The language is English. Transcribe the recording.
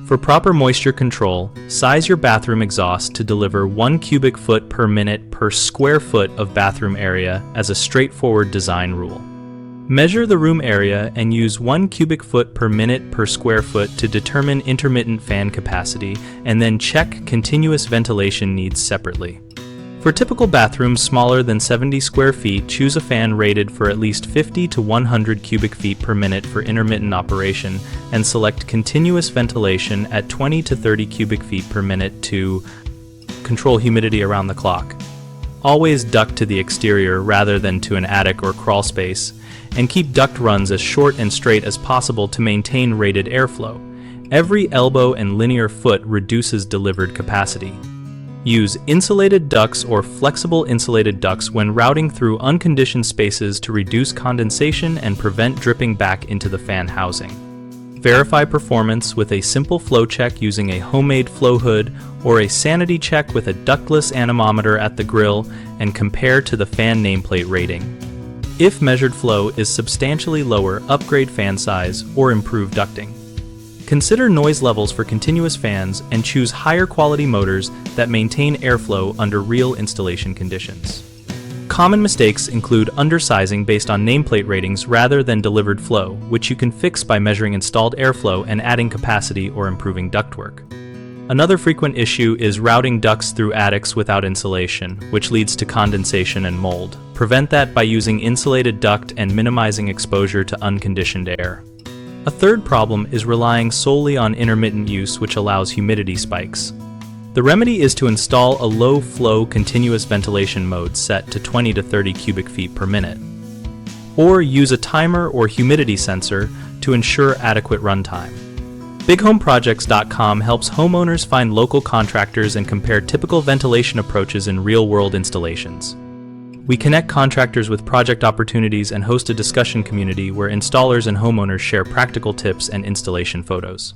For proper moisture control, size your bathroom exhaust to deliver 1 cubic foot per minute per square foot of bathroom area as a straightforward design rule. Measure the room area and use 1 cubic foot per minute per square foot to determine intermittent fan capacity, and then check continuous ventilation needs separately. For typical bathrooms smaller than 70 square feet, choose a fan rated for at least 50 to 100 cubic feet per minute for intermittent operation, and select continuous ventilation at 20 to 30 cubic feet per minute to control humidity around the clock. Always duct to the exterior rather than to an attic or crawl space, and keep duct runs as short and straight as possible to maintain rated airflow. Every elbow and linear foot reduces delivered capacity. Use insulated ducts or flexible insulated ducts when routing through unconditioned spaces to reduce condensation and prevent dripping back into the fan housing. Verify performance with a simple flow check using a homemade flow hood or a sanity check with a ductless anemometer at the grill, and compare to the fan nameplate rating. If measured flow is substantially lower, upgrade fan size or improve ducting. Consider noise levels for continuous fans and choose higher quality motors that maintain airflow under real installation conditions. Common mistakes include undersizing based on nameplate ratings rather than delivered flow, which you can fix by measuring installed airflow and adding capacity or improving ductwork. Another frequent issue is routing ducts through attics without insulation, which leads to condensation and mold. Prevent that by using insulated duct and minimizing exposure to unconditioned air. A third problem is relying solely on intermittent use, which allows humidity spikes. The remedy is to install a low-flow continuous ventilation mode set to 20 to 30 cubic feet per minute. Or use a timer or humidity sensor to ensure adequate runtime. BigHomeProjects.com helps homeowners find local contractors and compare typical ventilation approaches in real-world installations. We connect contractors with project opportunities and host a discussion community where installers and homeowners share practical tips and installation photos.